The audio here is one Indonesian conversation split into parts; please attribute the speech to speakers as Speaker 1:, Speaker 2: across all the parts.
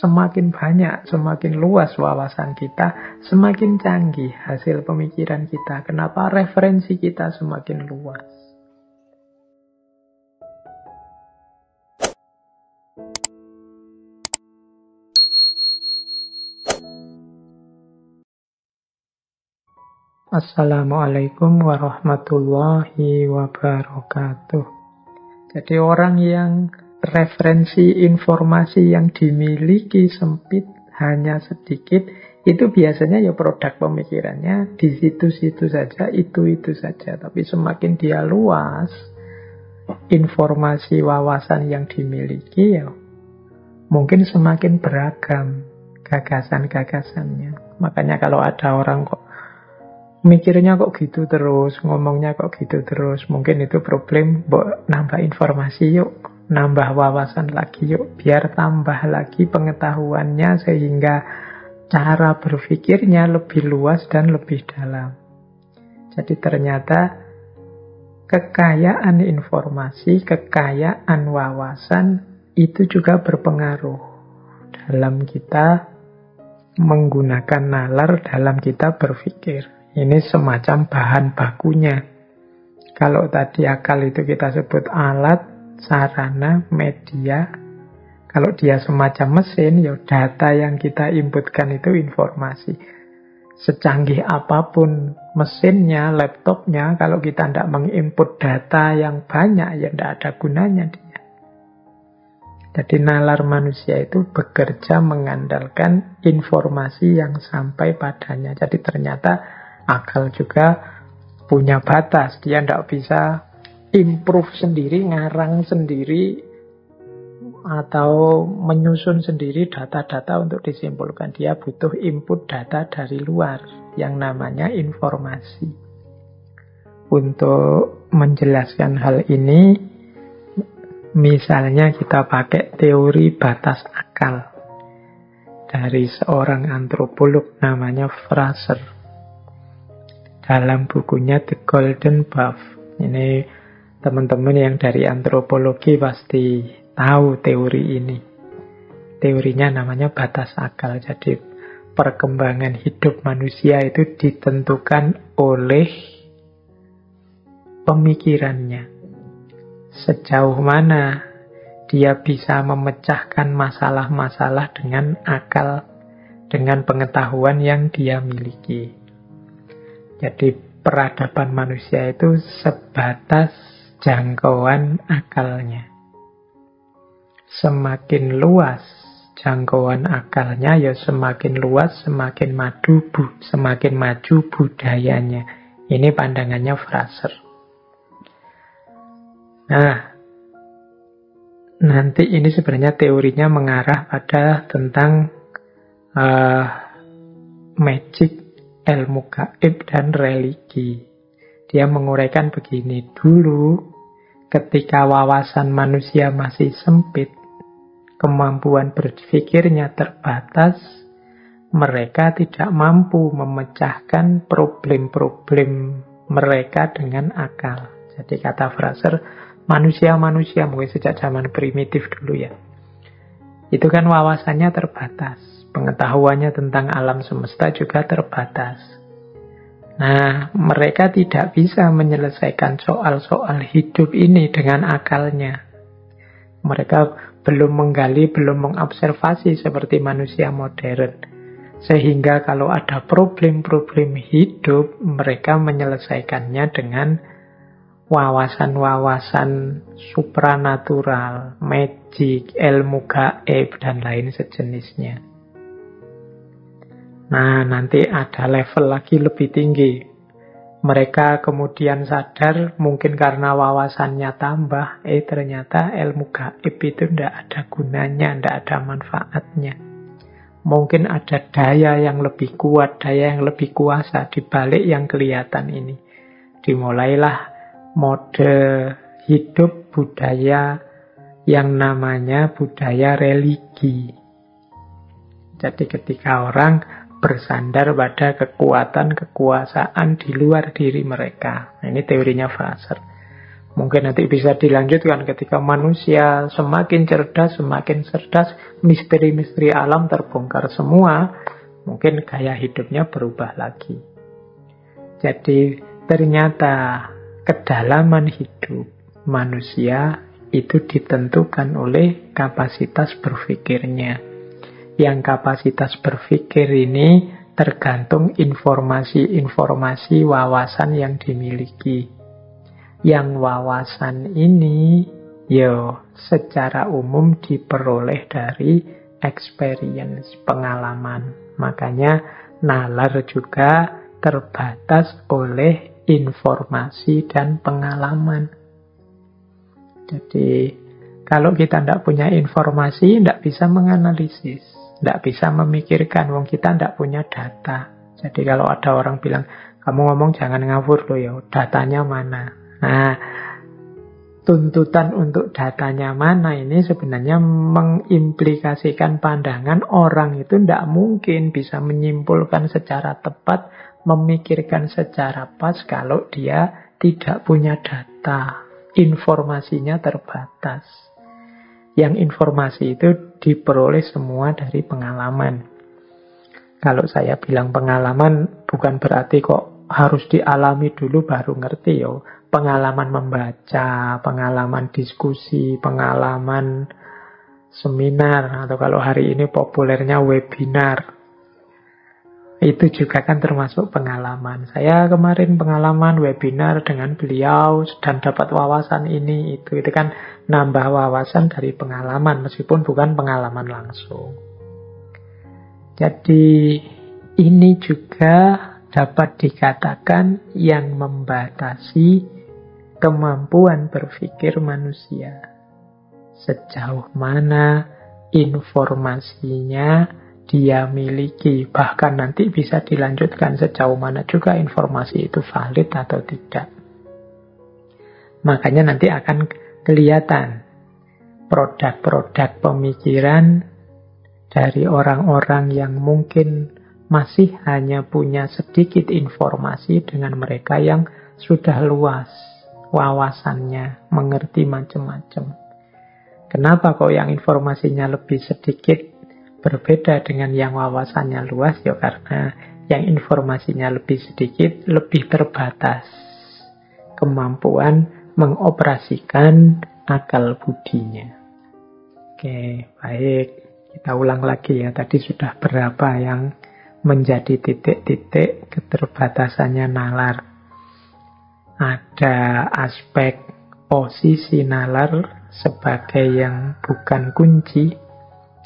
Speaker 1: semakin banyak, semakin luas wawasan kita, semakin canggih hasil pemikiran kita. Kenapa referensi kita semakin luas? Assalamualaikum warahmatullahi wabarakatuh. Jadi orang yang referensi informasi yang dimiliki sempit, hanya sedikit, itu biasanya ya produk pemikirannya di situ-situ saja, itu saja. Tapi semakin dia luas, informasi wawasan yang dimiliki ya mungkin semakin beragam gagasan-gagasannya. Makanya kalau ada orang kok mikirnya kok gitu terus, ngomongnya kok gitu terus, mungkin itu problem, nambah informasi yuk, nambah wawasan lagi yuk, biar tambah lagi pengetahuannya sehingga cara berpikirnya lebih luas dan lebih dalam. Jadi ternyata kekayaan informasi, kekayaan wawasan itu juga berpengaruh dalam kita menggunakan nalar, dalam kita berpikir. Ini semacam bahan bakunya. Kalau tadi akal itu kita sebut alat, sarana, media. Kalau dia semacam mesin, ya data yang kita inputkan itu informasi. Secanggih apapun mesinnya, laptopnya, kalau kita tidak menginput data yang banyak, ya tidak ada gunanya dia. Jadi nalar manusia itu bekerja mengandalkan informasi yang sampai padanya. Jadi ternyata akal juga punya batas. Dia tidak bisa improve sendiri, ngarang sendiri, atau menyusun sendiri data-data untuk disimpulkan. Dia butuh input data dari luar yang namanya informasi. Untuk menjelaskan hal ini, misalnya kita pakai teori batas akal dari seorang antropolog namanya Fraser. Dalam bukunya The Golden Buff. Ini teman-teman yang dari antropologi pasti tahu teori ini. Teorinya namanya batas akal. Jadi perkembangan hidup manusia itu ditentukan oleh pemikirannya. Sejauh mana dia bisa memecahkan masalah-masalah dengan akal, dengan pengetahuan yang dia miliki. Jadi peradaban manusia itu sebatas jangkauan akalnya. Semakin luas jangkauan akalnya, ya semakin luas, semakin maju budayanya. Ini pandangannya Fraser. Nah, nanti ini sebenarnya teorinya mengarah pada tentang magic, ilmu gaib, dan religi. Dia menguraikan begini, dulu ketika wawasan manusia masih sempit, kemampuan berpikirnya terbatas, mereka tidak mampu memecahkan problem-problem mereka dengan akal. Jadi kata Fraser, manusia-manusia mungkin sejak zaman primitif dulu ya, itu kan wawasannya terbatas. Pengetahuannya tentang alam semesta juga terbatas. Nah, mereka tidak bisa menyelesaikan soal-soal hidup ini dengan akalnya. Mereka belum menggali, belum mengobservasi seperti manusia modern. Sehingga kalau ada problem-problem hidup, mereka menyelesaikannya dengan wawasan-wawasan supranatural, magic, ilmu gaib, dan lain sejenisnya. Nah, nanti ada level lagi lebih tinggi. Mereka kemudian sadar, mungkin karena wawasannya tambah, ternyata ilmu gaib itu tidak ada gunanya, tidak ada manfaatnya. Mungkin ada daya yang lebih kuat, daya yang lebih kuasa di balik yang kelihatan ini. Dimulailah mode hidup budaya yang namanya budaya religi. Jadi ketika orang bersandar pada kekuatan, kekuasaan di luar diri mereka. Nah, ini teorinya Fraser. Mungkin nanti bisa dilanjutkan ketika manusia semakin cerdas, misteri-misteri alam terbongkar semua, mungkin gaya hidupnya berubah lagi. Jadi ternyata kedalaman hidup manusia itu ditentukan oleh kapasitas berpikirnya. Yang kapasitas berpikir ini tergantung informasi-informasi wawasan yang dimiliki. Yang wawasan ini secara umum diperoleh dari experience, pengalaman. Makanya nalar juga terbatas oleh informasi dan pengalaman. Jadi kalau kita tidak punya informasi, tidak bisa menganalisis, tidak bisa memikirkan, wong kita tidak punya data. Jadi kalau ada orang bilang, kamu ngomong jangan ngawur loh ya, datanya mana? Nah, tuntutan untuk datanya mana ini sebenarnya mengimplikasikan pandangan orang itu tidak mungkin bisa menyimpulkan secara tepat, memikirkan secara pas kalau dia tidak punya data. Informasinya terbatas. Yang informasi itu diperoleh semua dari pengalaman. Kalau saya bilang pengalaman bukan berarti kok harus dialami dulu baru ngerti yo. Pengalaman membaca, pengalaman diskusi, pengalaman seminar, atau kalau hari ini populernya webinar. Itu juga kan termasuk pengalaman. Saya kemarin pengalaman webinar dengan beliau dan dapat wawasan ini, itu kan nambah wawasan dari pengalaman, meskipun bukan pengalaman langsung. Jadi ini juga dapat dikatakan yang membatasi kemampuan berpikir manusia. Sejauh mana informasinya dia miliki. Bahkan nanti bisa dilanjutkan sejauh mana juga informasi itu valid atau tidak. Makanya nanti akan kelihatan produk-produk pemikiran dari orang-orang yang mungkin masih hanya punya sedikit informasi dengan mereka yang sudah luas wawasannya, mengerti macam-macam. Kenapa kok yang informasinya lebih sedikit berbeda dengan yang wawasannya luas? Ya karena yang informasinya lebih sedikit, lebih terbatas kemampuan mengoperasikan akal budinya. Oke, baik. Kita ulang lagi ya. Tadi sudah berapa yang menjadi titik-titik keterbatasannya nalar. Ada aspek posisi nalar sebagai yang bukan kunci,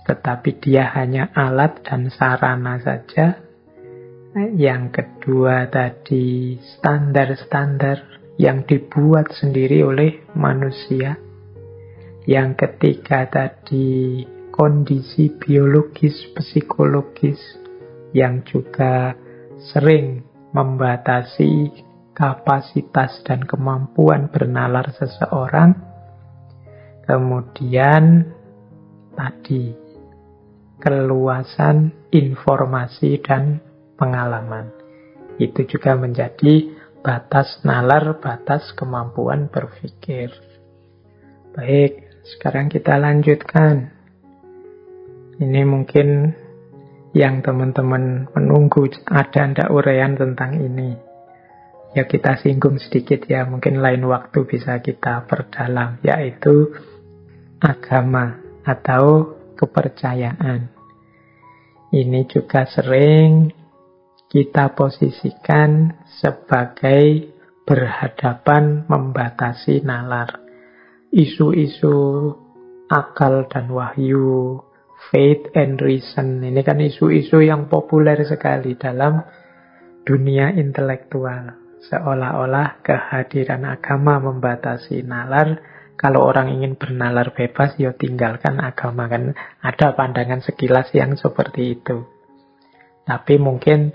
Speaker 1: tetapi dia hanya alat dan sarana saja. Yang kedua tadi standar-standar yang dibuat sendiri oleh manusia. Yang ketiga tadi kondisi biologis, psikologis yang juga sering membatasi kapasitas dan kemampuan bernalar seseorang. Kemudian tadi keluasan informasi dan pengalaman. Itu juga menjadi batas nalar, batas kemampuan berpikir. Baik, sekarang kita lanjutkan. Ini mungkin yang teman-teman menunggu, ada ndak uraian tentang ini. Ya kita singgung sedikit ya, mungkin lain waktu bisa kita perdalam, yaitu agama atau kepercayaan. Ini juga sering kita posisikan sebagai berhadapan membatasi nalar. Isu-isu akal dan wahyu, faith and reason, ini kan isu-isu yang populer sekali dalam dunia intelektual. Seolah-olah kehadiran agama membatasi nalar. Kalau orang ingin bernalar bebas, ya tinggalkan agama. Kan ada pandangan sekilas yang seperti itu. Tapi mungkin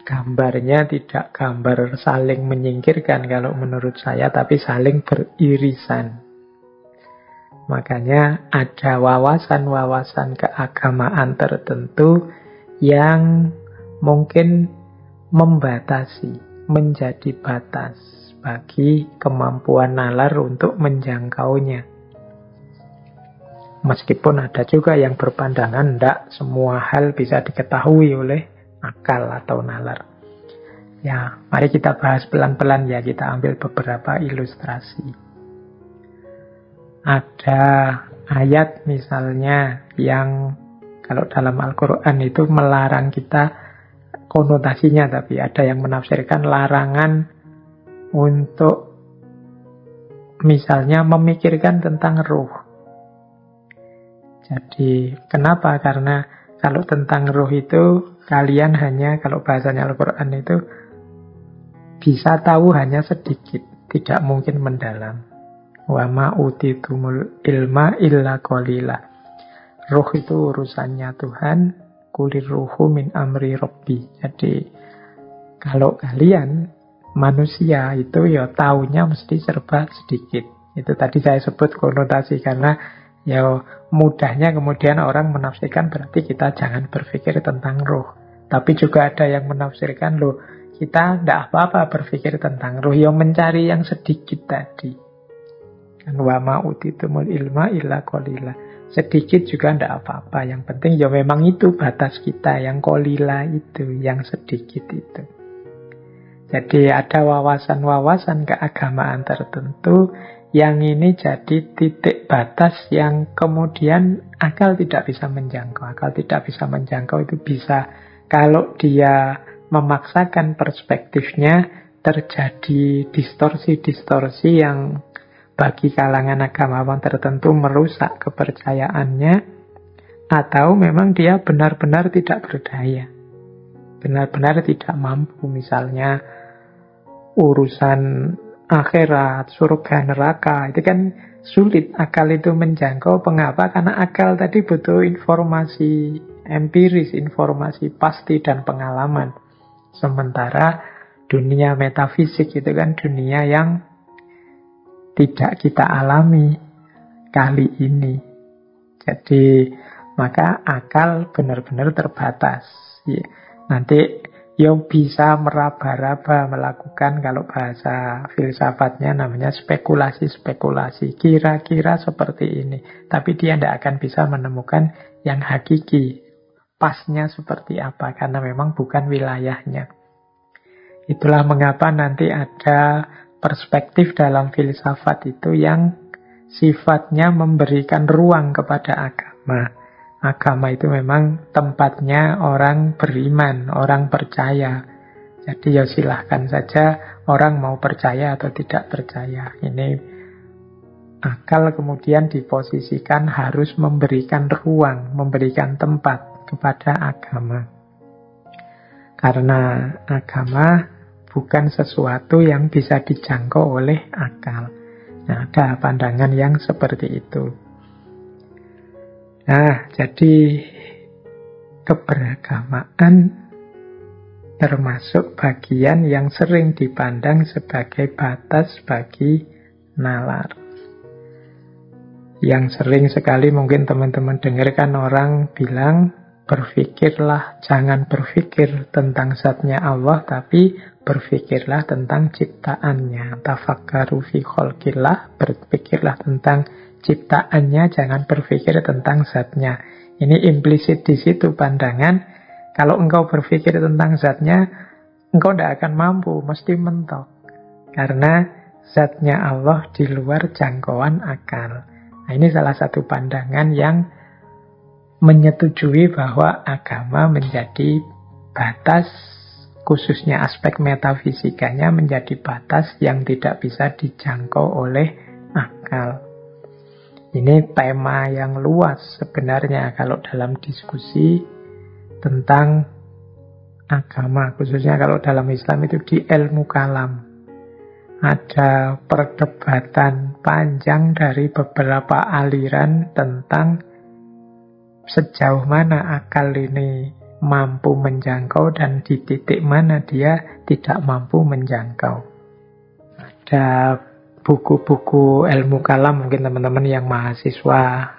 Speaker 1: gambarnya tidak gambar saling menyingkirkan kalau menurut saya, tapi saling beririsan. Makanya ada wawasan-wawasan keagamaan tertentu yang mungkin membatasi, menjadi batas. bagi kemampuan nalar untuk menjangkaunya. Meskipun ada juga yang berpandangan tidak semua hal bisa diketahui oleh akal atau nalar. Ya, mari kita bahas pelan-pelan ya, kita ambil beberapa ilustrasi. Ada ayat misalnya yang kalau dalam Al-Quran itu melarang kita, konotasinya tapi ada yang menafsirkan larangan untuk misalnya memikirkan tentang ruh. Jadi kenapa? Karena kalau tentang ruh itu kalian hanya, kalau bahasanya Al-Quran itu bisa tahu hanya sedikit, tidak mungkin mendalam. Wa ma utitumul ilma illa qalila. Ruh itu urusannya Tuhan, kulir ruhu min amri rabbi. Jadi kalau kalian manusia itu ya taunya mesti serba sedikit. Itu tadi saya sebut konotasi karena ya mudahnya kemudian orang menafsirkan berarti kita jangan berpikir tentang ruh. Tapi juga ada yang menafsirkan loh, kita tidak apa-apa berpikir tentang ruh, yang mencari yang sedikit tadi. Kan wa ma utitumul ilma illa qalila. Sedikit juga tidak apa-apa. Yang penting ya memang itu batas kita. Yang qalila itu, yang sedikit itu. Jadi ada wawasan-wawasan keagamaan tertentu yang ini jadi titik batas yang kemudian akal tidak bisa menjangkau. Akal tidak bisa menjangkau itu bisa kalau dia memaksakan perspektifnya, terjadi distorsi-distorsi yang bagi kalangan agamawan tertentu merusak kepercayaannya, atau memang dia benar-benar tidak berdaya, benar-benar tidak mampu. Misalnya urusan akhirat, surga, neraka, itu kan sulit akal itu menjangkau. Mengapa? Karena akal tadi butuh informasi empiris, informasi pasti dan pengalaman. Sementara dunia metafisik itu kan dunia yang tidak kita alami kali ini. Jadi maka akal benar-benar terbatas. Ya. Nanti yang bisa meraba-raba melakukan, kalau bahasa filsafatnya namanya spekulasi-spekulasi. Kira-kira seperti ini. Tapi dia tidak akan bisa menemukan yang hakiki. Pasnya seperti apa. Karena memang bukan wilayahnya. Itulah mengapa nanti ada perspektif dalam filsafat itu yang sifatnya memberikan ruang kepada agama. Agama itu memang tempatnya orang beriman, orang percaya. Jadi ya silahkan saja orang mau percaya atau tidak percaya. Ini akal kemudian diposisikan harus memberikan ruang, memberikan tempat kepada agama. Karena agama bukan sesuatu yang bisa dijangkau oleh akal. Nah, ada pandangan yang seperti itu. Nah, jadi keberagamaan termasuk bagian yang sering dipandang sebagai batas bagi nalar. Yang sering sekali mungkin teman-teman dengarkan orang bilang, berpikirlah, jangan berpikir tentang zatnya Allah, tapi berpikirlah tentang ciptaannya. Tafakkaru fi khalqillah, berpikirlah tentang ciptaannya, jangan berpikir tentang zatnya. Ini implisit di situ pandangan, kalau engkau berpikir tentang zatnya, engkau tidak akan mampu, mesti mentok. Karena zatnya Allah di luar jangkauan akal. Nah, ini salah satu pandangan yang menyetujui bahwa agama menjadi batas, khususnya aspek metafisikanya menjadi batas yang tidak bisa dijangkau oleh akal. Ini tema yang luas sebenarnya kalau dalam diskusi tentang agama, khususnya kalau dalam Islam itu di ilmu kalam. Ada perdebatan panjang dari beberapa aliran tentang sejauh mana akal ini mampu menjangkau dan di titik mana dia tidak mampu menjangkau. Ada buku-buku ilmu kalam, mungkin teman-teman yang mahasiswa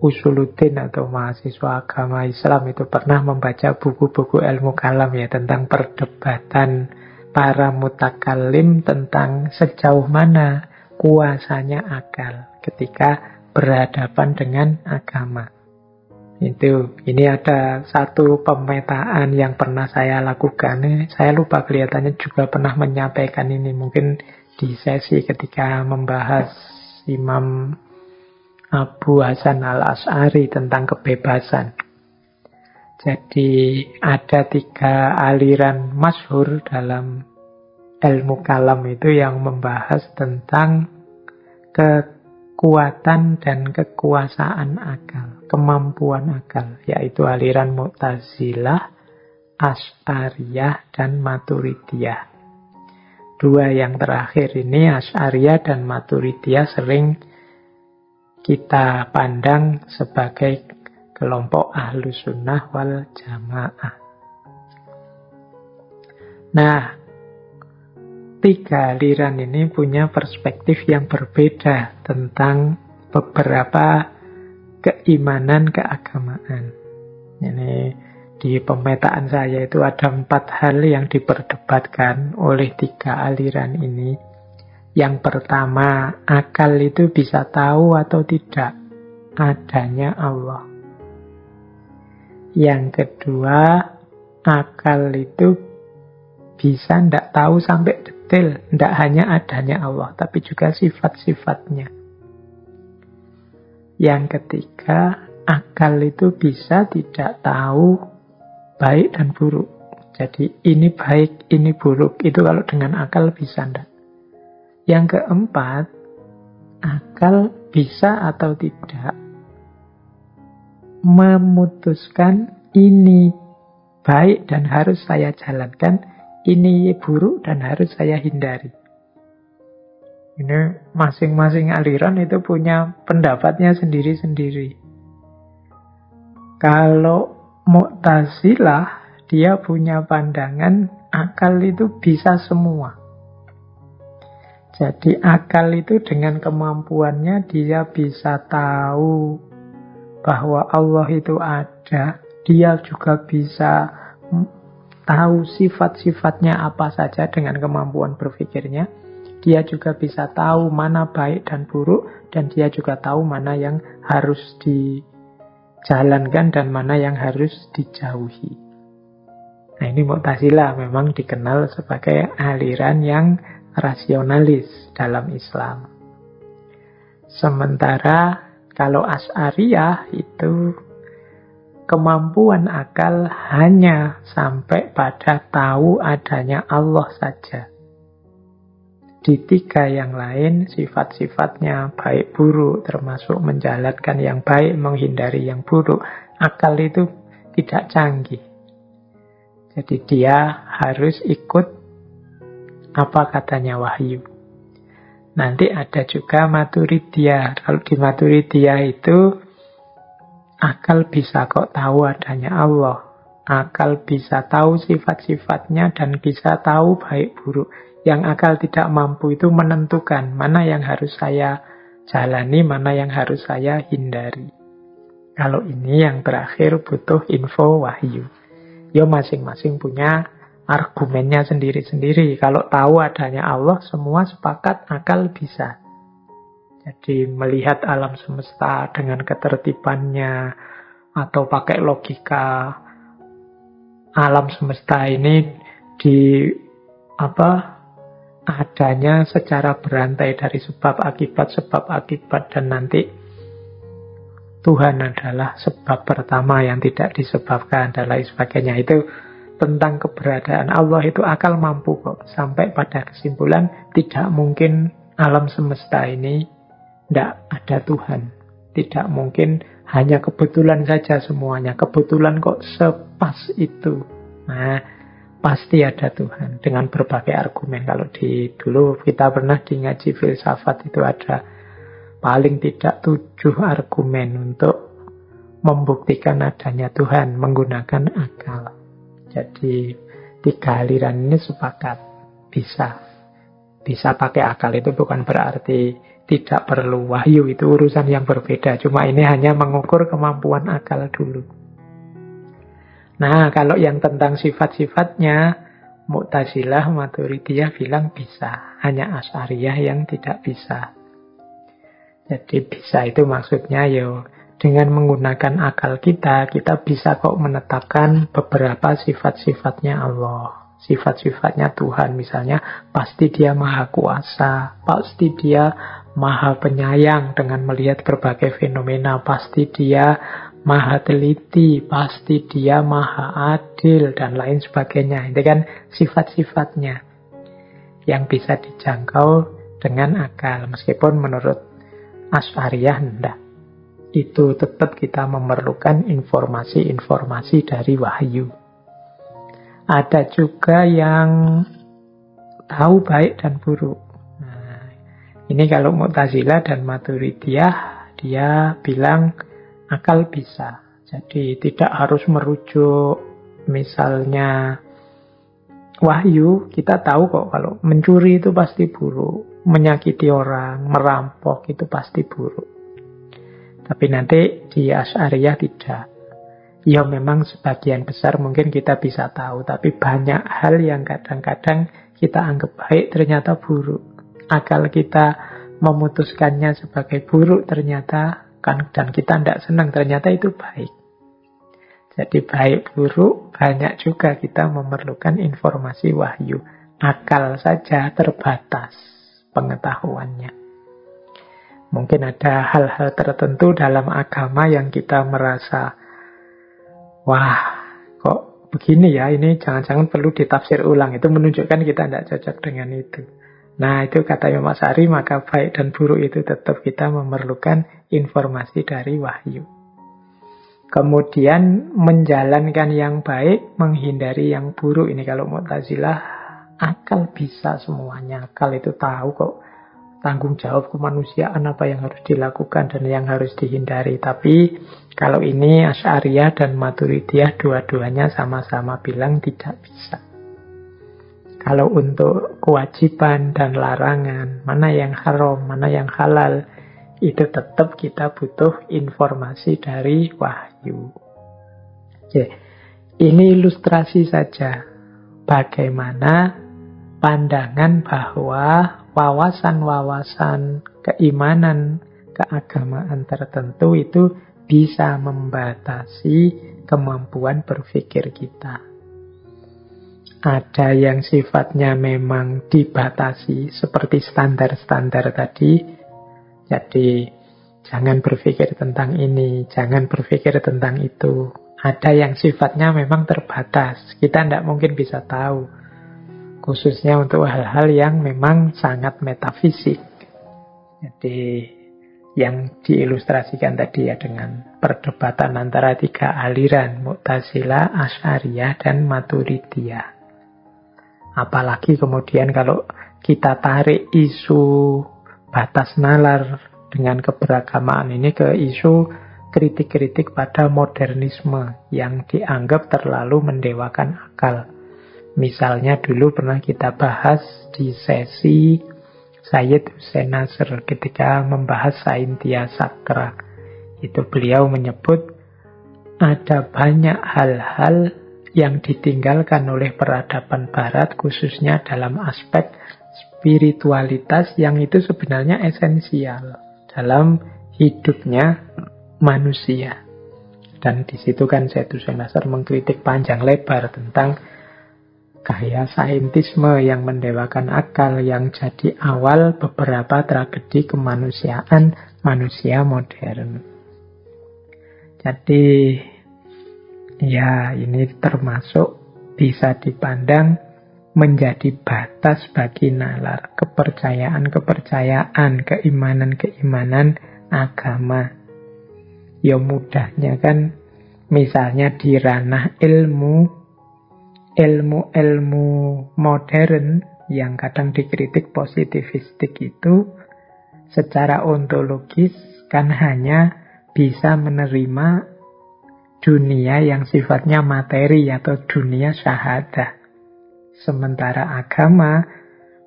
Speaker 1: Usuluddin atau mahasiswa agama Islam itu pernah membaca buku-buku ilmu kalam ya, tentang perdebatan para mutakallim tentang sejauh mana kuasanya akal ketika berhadapan dengan agama. Ini ada satu pemetaan yang pernah saya lakukan. Saya lupa, kelihatannya juga pernah menyampaikan ini. Mungkin di sesi ketika membahas Imam Abu Hasan al-Asy'ari tentang kebebasan. Jadi ada 3 aliran masyhur dalam ilmu kalam itu yang membahas tentang kekuatan dan kekuasaan akal, kemampuan akal, yaitu aliran Mu'tazilah, Asy'ariyah, dan Maturidiyah. 2 yang terakhir ini, Asy'ariyah dan Maturidiyah, sering kita pandang sebagai kelompok Ahlus Sunnah wal Jamaah. Nah, 3 aliran ini punya perspektif yang berbeda tentang beberapa keimanan keagamaan. Ini di pemetaan saya itu ada 4 hal yang diperdebatkan oleh 3 aliran ini. Yang pertama, akal itu bisa tahu atau tidak adanya Allah. Yang kedua, akal itu bisa tidak tahu sampai detail, tidak hanya adanya Allah, tapi juga sifat-sifatnya. Yang ketiga, akal itu bisa tidak tahu baik dan buruk. Jadi ini baik, ini buruk. Itu kalau dengan akal bisa tidak. Yang keempat, akal bisa atau tidak memutuskan ini baik dan harus saya jalankan, ini buruk dan harus saya hindari. Ini masing-masing aliran itu punya pendapatnya sendiri-sendiri. Kalau Mu'tazilah, dia punya pandangan akal itu bisa semua. Jadi akal itu dengan kemampuannya dia bisa tahu bahwa Allah itu ada. Dia juga bisa tahu sifat-sifatnya apa saja dengan kemampuan berpikirnya. Dia juga bisa tahu mana baik dan buruk. Dan dia juga tahu mana yang harus dijalankan dan mana yang harus dijauhi. Nah, ini Mu'tazilah memang dikenal sebagai aliran yang rasionalis dalam Islam. Sementara kalau Asy'ariyah itu kemampuan akal hanya sampai pada tahu adanya Allah saja. Di 3 yang lain, sifat-sifatnya baik buruk, termasuk menjalankan yang baik, menghindari yang buruk, akal itu tidak canggih. Jadi dia harus ikut apa katanya wahyu. Nanti ada juga Maturidiyah. Kalau di Maturidiyah itu akal bisa kok tahu adanya Allah. Akal bisa tahu sifat-sifatnya dan bisa tahu baik buruk. Yang akal tidak mampu itu menentukan mana yang harus saya jalani, mana yang harus saya hindari. Kalau ini yang terakhir butuh info wahyu. Ya masing-masing punya argumennya sendiri-sendiri. Kalau tahu adanya Allah, semua sepakat akal bisa. Jadi melihat alam semesta dengan ketertibannya, atau pakai logika alam semesta ini adanya secara berantai dari sebab akibat, dan nanti Tuhan adalah sebab pertama yang tidak disebabkan dan lain sebagainya. Itu tentang keberadaan Allah itu akal mampu kok sampai pada kesimpulan tidak mungkin alam semesta ini tidak ada Tuhan. Tidak mungkin hanya kebetulan saja semuanya. Kebetulan kok sepas itu. Nah, pasti ada Tuhan dengan berbagai argumen. Kalau dulu kita pernah di ngaji filsafat itu ada paling tidak 7 argumen untuk membuktikan adanya Tuhan menggunakan akal. Jadi 3 aliran ini sepakat bisa pakai akal. Itu bukan berarti tidak perlu wahyu, itu urusan yang berbeda. Cuma ini hanya mengukur kemampuan akal dulu. Nah, kalau yang tentang sifat-sifatnya, Mu'tazilah, Maturidiyah bilang bisa. Hanya Asy'ariyah yang tidak bisa. Jadi bisa itu maksudnya dengan menggunakan akal kita bisa kok menetapkan beberapa sifat-sifatnya Allah. Sifat-sifatnya Tuhan misalnya, pasti dia maha kuasa, pasti dia maha penyayang dengan melihat berbagai fenomena, pasti dia maha teliti, pasti dia maha adil, dan lain sebagainya. Itu kan sifat-sifatnya yang bisa dijangkau dengan akal. Meskipun menurut Asy'ariyah enggak. Itu tetap kita memerlukan informasi-informasi dari wahyu. Ada juga yang tahu baik dan buruk. Nah, ini kalau Mu'tazilah dan Maturidiyah, dia bilang akal bisa. Jadi tidak harus merujuk misalnya wahyu. Kita tahu kok kalau mencuri itu pasti buruk, menyakiti orang, merampok itu pasti buruk. Tapi nanti di Asy'ariyah tidak. Ya memang sebagian besar mungkin kita bisa tahu, tapi banyak hal yang kadang-kadang kita anggap baik ternyata buruk. Akal kita memutuskannya sebagai buruk ternyata kan, dan kita tidak senang ternyata itu baik. Jadi baik buruk banyak juga kita memerlukan informasi wahyu. Akal saja terbatas pengetahuannya. Mungkin ada hal-hal tertentu dalam agama yang kita merasa, wah, kok begini ya, ini jangan-jangan perlu ditafsir ulang. Itu menunjukkan kita tidak cocok dengan itu. Nah, itu kata Imam Asy'ari, maka baik dan buruk itu tetap kita memerlukan informasi dari wahyu. Kemudian menjalankan yang baik, menghindari yang buruk. Ini kalau Mu'tazilah, akal bisa semuanya. Akal itu tahu kok tanggung jawab kemanusiaan apa yang harus dilakukan dan yang harus dihindari. Tapi kalau ini Asy'ariyah dan Maturidiyah dua-duanya sama-sama bilang tidak bisa. Kalau untuk kewajiban dan larangan, mana yang haram, mana yang halal, itu tetap kita butuh informasi dari wahyu. Oke, ini ilustrasi saja bagaimana pandangan bahwa wawasan-wawasan keimanan, keagamaan tertentu itu bisa membatasi kemampuan berpikir kita. Ada yang sifatnya memang dibatasi seperti standar-standar tadi. Jadi jangan berpikir tentang ini, jangan berpikir tentang itu. Ada yang sifatnya memang terbatas. Kita tidak mungkin bisa tahu. Khususnya untuk hal-hal yang memang sangat metafisik. Jadi yang diilustrasikan tadi ya dengan perdebatan antara tiga aliran, Mu'tazilah, Asy'ariyah, dan Maturidiyah. Apalagi kemudian kalau kita tarik isu batas nalar dengan keberagamaan ini ke isu kritik-kritik pada modernisme yang dianggap terlalu mendewakan akal. Misalnya dulu pernah kita bahas di sesi Sayyid Hussein Nasr ketika membahas Saintia Sakra. Itu beliau menyebut ada banyak hal-hal yang ditinggalkan oleh peradaban barat khususnya dalam aspek spiritualitas yang itu sebenarnya esensial dalam hidupnya manusia. Dan di situ kan Sayyid Hussein Nasr mengkritik panjang lebar tentang gaya saintisme yang mendewakan akal yang jadi awal beberapa tragedi kemanusiaan manusia modern. Jadi ya ini termasuk bisa dipandang menjadi batas bagi nalar kepercayaan-kepercayaan, keimanan-keimanan agama. Ya mudahnya kan misalnya di ranah ilmu modern yang kadang dikritik positivistik itu secara ontologis kan hanya bisa menerima dunia yang sifatnya materi atau dunia syahadah. Sementara agama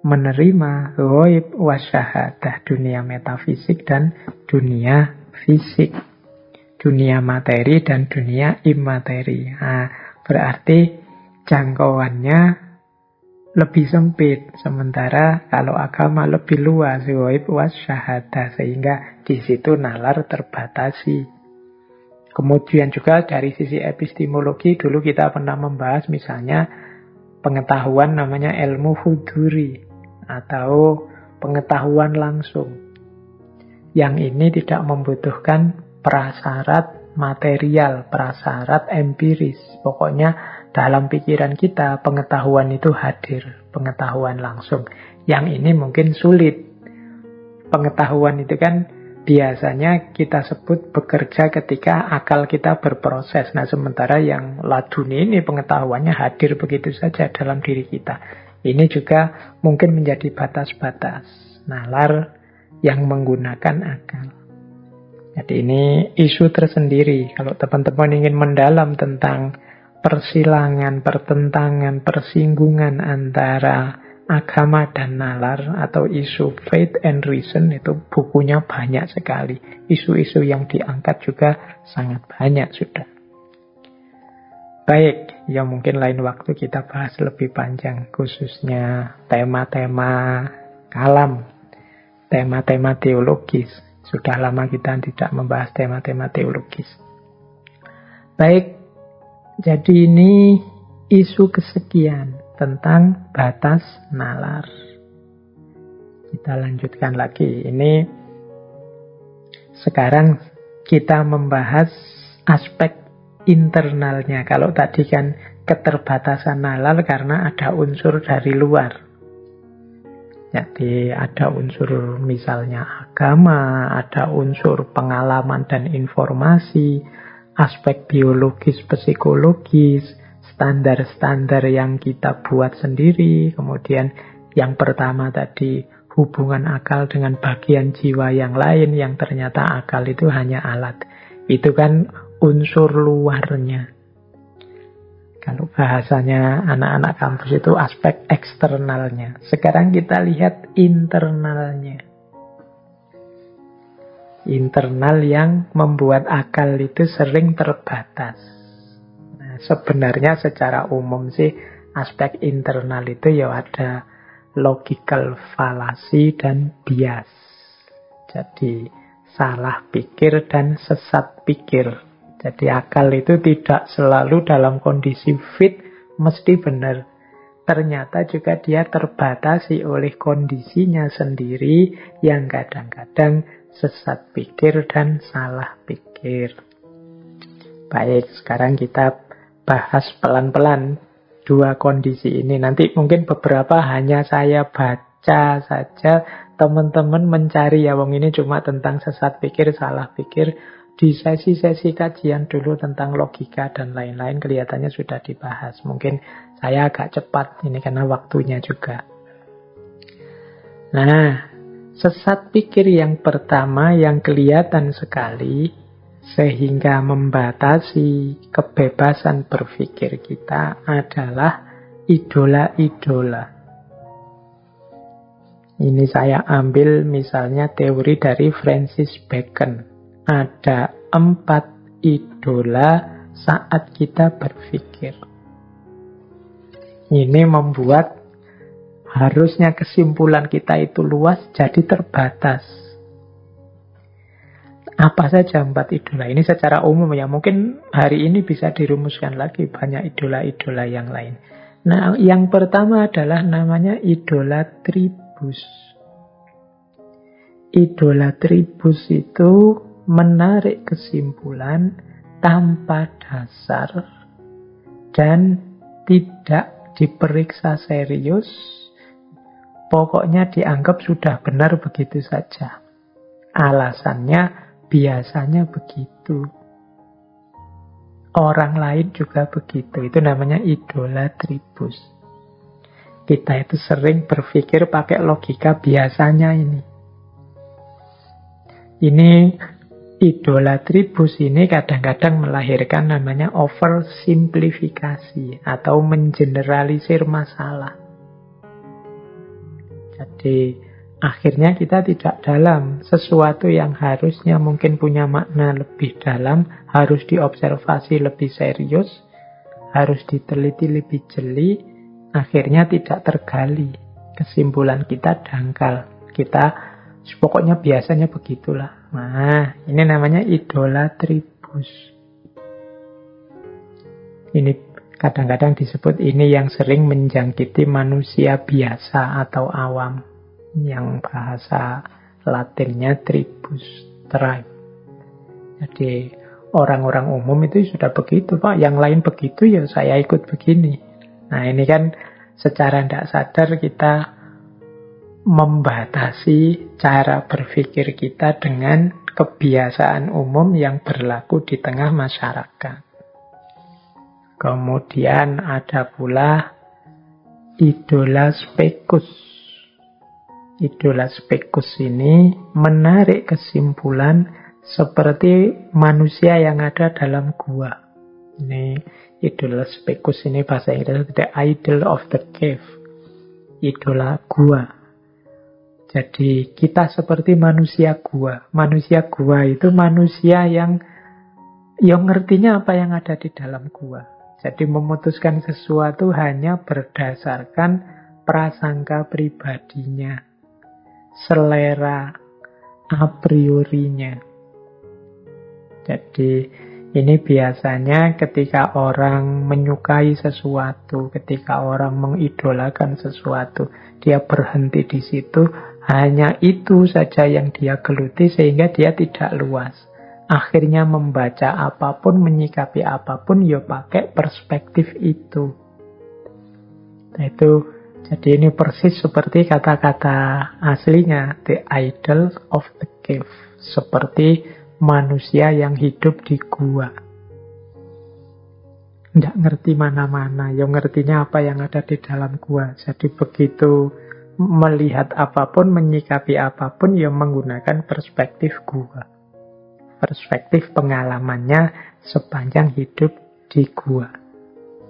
Speaker 1: menerima ghaib wa syahadah, dunia metafisik dan dunia fisik, dunia materi dan dunia imateri. Nah, berarti jangkauannya lebih sempit. Sementara kalau agama lebih luas, ghaib was syahadah, sehingga di situ nalar terbatasi. Kemudian juga dari sisi epistemologi, dulu kita pernah membahas misalnya pengetahuan namanya ilmu huduri atau pengetahuan langsung. Yang ini tidak membutuhkan prasyarat material, prasyarat empiris. Pokoknya dalam pikiran kita pengetahuan itu hadir, pengetahuan langsung. Yang ini mungkin sulit. Pengetahuan itu kan biasanya kita sebut bekerja ketika akal kita berproses. Nah, sementara yang laduni ini pengetahuannya hadir begitu saja dalam diri kita. Ini juga mungkin menjadi batas-batas nalar yang menggunakan akal. Jadi ini isu tersendiri. Kalau teman-teman ingin mendalam tentang persilangan, pertentangan, persinggungan antara agama dan nalar atau isu faith and reason, itu bukunya banyak sekali. Isu-isu yang diangkat juga sangat banyak sudah. Baik, ya mungkin lain waktu kita bahas lebih panjang, khususnya tema-tema kalam, tema-tema teologis. Sudah lama kita tidak membahas tema-tema teologis. Baik, jadi ini isu kesekian tentang batas nalar. Kita lanjutkan lagi. Ini sekarang kita membahas aspek internalnya. Kalau tadi kan keterbatasan nalar karena ada unsur dari luar. Jadi ada unsur misalnya agama, ada unsur pengalaman dan informasi, aspek biologis, psikologis, standar-standar yang kita buat sendiri. Kemudian yang pertama tadi hubungan akal dengan bagian jiwa yang lain, yang ternyata akal itu hanya alat. Itu kan unsur luarnya. Kalau bahasanya anak-anak kampus itu aspek eksternalnya. Sekarang kita lihat internalnya. Internal yang membuat akal itu sering terbatas. Nah, sebenarnya secara umum sih aspek internal itu ya ada logical fallacy dan bias. Jadi salah pikir dan sesat pikir. Jadi akal itu tidak selalu dalam kondisi fit, mesti benar. Ternyata juga dia terbatasi oleh kondisinya sendiri yang kadang-kadang sesat pikir dan salah pikir. Baik, sekarang kita bahas pelan-pelan dua kondisi ini. Nanti mungkin beberapa hanya saya baca saja, teman-teman mencari ya, wong ini cuma tentang sesat pikir, salah pikir. Di sesi-sesi kajian dulu tentang logika dan lain-lain kelihatannya sudah dibahas. Mungkin saya agak cepat ini karena waktunya juga. Nah, sesat pikir yang pertama yang kelihatan sekali sehingga membatasi kebebasan berpikir kita adalah idola-idola. Ini saya ambil misalnya teori dari Francis Bacon. Ada 4 idola saat kita berpikir. Ini membuat harusnya kesimpulan kita itu luas jadi terbatas. Apa saja 4 idola? Ini secara umum ya. Mungkin hari ini bisa dirumuskan lagi banyak idola-idola yang lain. Nah, yang pertama adalah namanya idola tribus. Idola tribus itu menarik kesimpulan tanpa dasar dan tidak diperiksa serius. Pokoknya dianggap sudah benar begitu saja. Alasannya biasanya begitu. Orang lain juga begitu. Itu namanya idola tribus. Kita itu sering berpikir pakai logika biasanya ini. Ini idola tribus ini kadang-kadang melahirkan namanya oversimplifikasi atau mengeneralisir masalah. Jadi akhirnya kita tidak dalam. Sesuatu yang harusnya mungkin punya makna lebih dalam, harus diobservasi lebih serius, harus diteliti lebih jeli, akhirnya tidak tergali. Kesimpulan kita dangkal. Kita pokoknya biasanya begitulah. Nah, ini namanya idolatribus. Ini kadang-kadang disebut ini yang sering menjangkiti manusia biasa atau awam. Yang bahasa Latinnya tribus, tribe. Jadi orang-orang umum itu sudah begitu, Pak. Yang lain begitu, ya saya ikut begini. Nah, ini kan secara tidak sadar kita membatasi cara berpikir kita dengan kebiasaan umum yang berlaku di tengah masyarakat. Kemudian ada pula idola spekus. Idola spekus ini menarik kesimpulan seperti manusia yang ada dalam gua. Ini idola spekus ini bahasa Inggris, the idol of the cave. Idola gua. Jadi kita seperti manusia gua. Manusia gua itu manusia yang ngertinya apa yang ada di dalam gua. Jadi memutuskan sesuatu hanya berdasarkan prasangka pribadinya, selera a priorinya. Jadi ini biasanya ketika orang menyukai sesuatu, ketika orang mengidolakan sesuatu, dia berhenti di situ, hanya itu saja yang dia geluti sehingga dia tidak luas. Akhirnya membaca apapun, menyikapi apapun, ya pakai perspektif itu. Nah, itu jadi ini persis seperti kata-kata aslinya, the idol of the cave. Seperti manusia yang hidup di gua. Nggak ngerti mana-mana, yang ngertinya apa yang ada di dalam gua. Jadi begitu melihat apapun, menyikapi apapun, yang menggunakan perspektif gua. Perspektif pengalamannya sepanjang hidup di gua.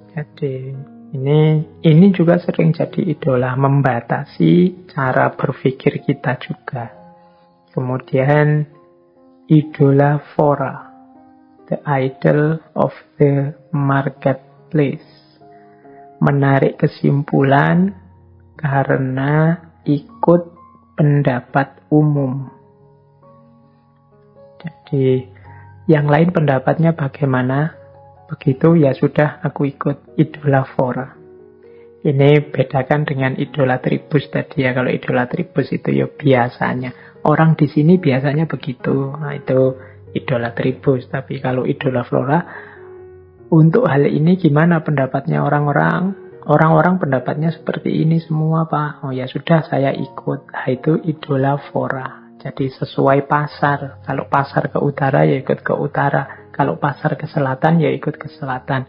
Speaker 1: Jadi ini juga sering jadi idola, membatasi cara berpikir kita juga. Kemudian idola fora, the idol of the marketplace. Menarik kesimpulan karena ikut pendapat umum. Jadi yang lain pendapatnya bagaimana, begitu ya sudah aku ikut, idola fora. Ini bedakan dengan idolatribus tadi ya. Kalau idolatribus itu ya biasanya orang di sini biasanya begitu. Nah, itu idolatribus. Tapi kalau idola flora, untuk hal ini gimana pendapatnya orang-orang? Orang-orang pendapatnya seperti ini semua, Pak. Oh ya sudah, saya ikut. Nah, itu idola fora. Jadi sesuai pasar. Kalau pasar ke utara ya ikut ke utara. Kalau pasar ke selatan ya ikut ke selatan.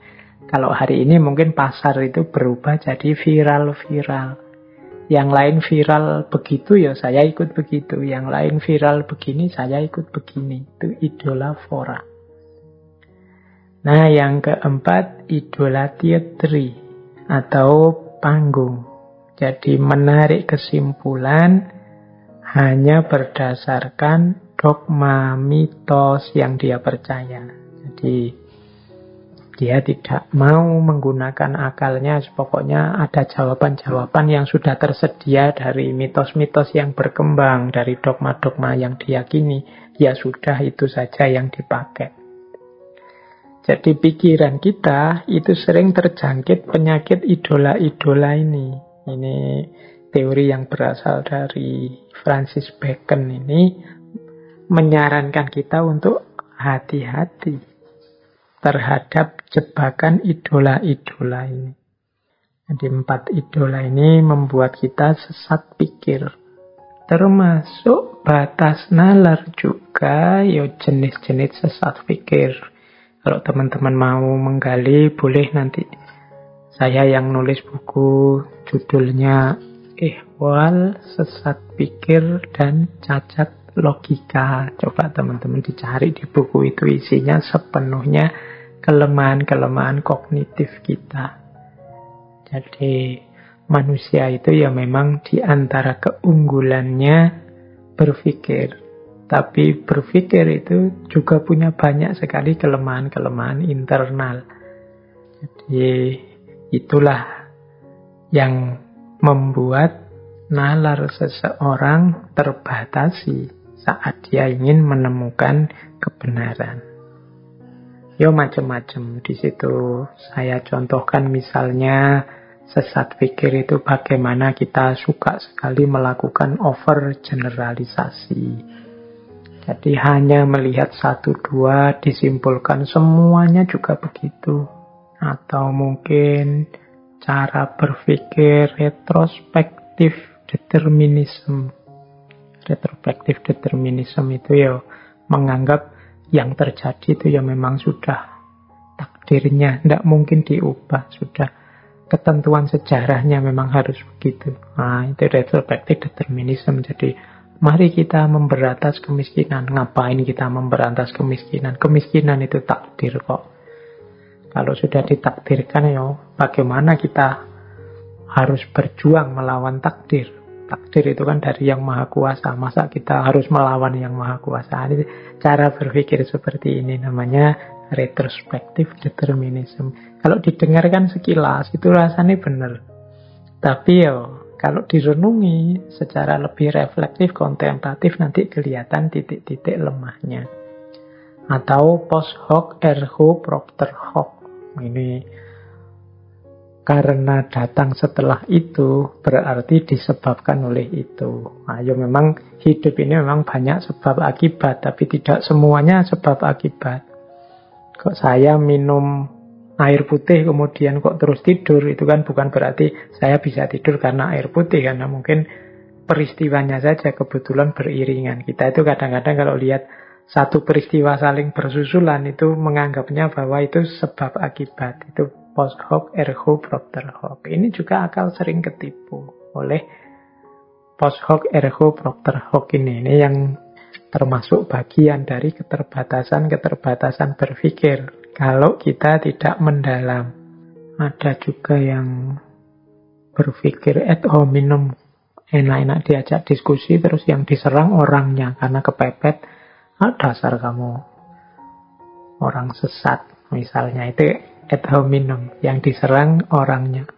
Speaker 1: Kalau hari ini mungkin pasar itu berubah jadi viral-viral. Yang lain viral begitu ya saya ikut begitu. Yang lain viral begini saya ikut begini. Itu idola fora. Nah, yang keempat idola teatri atau panggung. Jadi menarik kesimpulan hanya berdasarkan dogma mitos yang dia percaya. Jadi dia tidak mau menggunakan akalnya, pokoknya ada jawaban-jawaban yang sudah tersedia dari mitos-mitos yang berkembang, dari dogma-dogma yang diyakini. Ya sudah, itu saja yang dipakai. Jadi pikiran kita itu sering terjangkit penyakit idola-idola ini. Ini teori yang berasal dari Francis Bacon ini menyarankan kita untuk hati-hati terhadap jebakan idola-idola ini. Jadi 4 idola ini membuat kita sesat pikir. Termasuk batas nalar juga, ya jenis-jenis sesat pikir. Kalau teman-teman mau menggali, boleh nanti saya yang nulis buku judulnya Ihwal, Sesat Pikir dan Cacat Logika. Coba teman-teman dicari di buku itu, isinya sepenuhnya kelemahan-kelemahan kognitif kita. Jadi manusia itu ya memang di antara keunggulannya berpikir. Tapi berpikir itu juga punya banyak sekali kelemahan-kelemahan internal. Jadi itulah yang membuat nalar seseorang terbatasi saat dia ingin menemukan kebenaran. Yo macam-macam. Di situ saya contohkan misalnya sesat pikir itu bagaimana kita suka sekali melakukan overgeneralisasi. Jadi hanya melihat satu dua disimpulkan semuanya juga begitu. Atau mungkin cara berpikir retrospektif determinism. Retrospektif determinism itu ya menganggap yang terjadi itu ya memang sudah takdirnya, tidak mungkin diubah, sudah ketentuan sejarahnya memang harus begitu. Nah, itu retrospektif determinism. Jadi mari kita memberantas kemiskinan. Ngapain kita memberantas kemiskinan? Kemiskinan itu takdir kok. Kalau sudah ditakdirkan ya bagaimana kita harus berjuang melawan takdir. Takdir itu kan dari yang maha kuasa. Masa kita harus melawan yang maha kuasa? Ini cara berpikir seperti ini namanya retrospektif determinism. Kalau didengarkan sekilas itu rasanya benar. Tapi ya kalau direnungi secara lebih reflektif, kontemplatif nanti kelihatan titik-titik lemahnya. Atau post hoc ergo propter hoc. Ini karena datang setelah itu berarti disebabkan oleh itu. Nah, ya memang hidup ini memang banyak sebab akibat, tapi tidak semuanya sebab akibat. Kok saya minum air putih kemudian kok terus tidur, itu kan bukan berarti saya bisa tidur karena air putih, karena mungkin peristiwanya saja kebetulan beriringan. Kita itu kadang-kadang kalau lihat satu peristiwa saling bersusulan itu menganggapnya bahwa itu sebab akibat. Itu post hoc ergo propter hoc. Ini juga akal sering ketipu oleh post hoc ergo propter hoc ini. Ini yang termasuk bagian dari keterbatasan berpikir kalau kita tidak mendalam. Ada juga yang berpikir ad hominem, enak-enak diajak diskusi terus yang diserang orangnya karena kepepet. Dasar kamu orang sesat misalnya, itu ad hominem, yang diserang orangnya.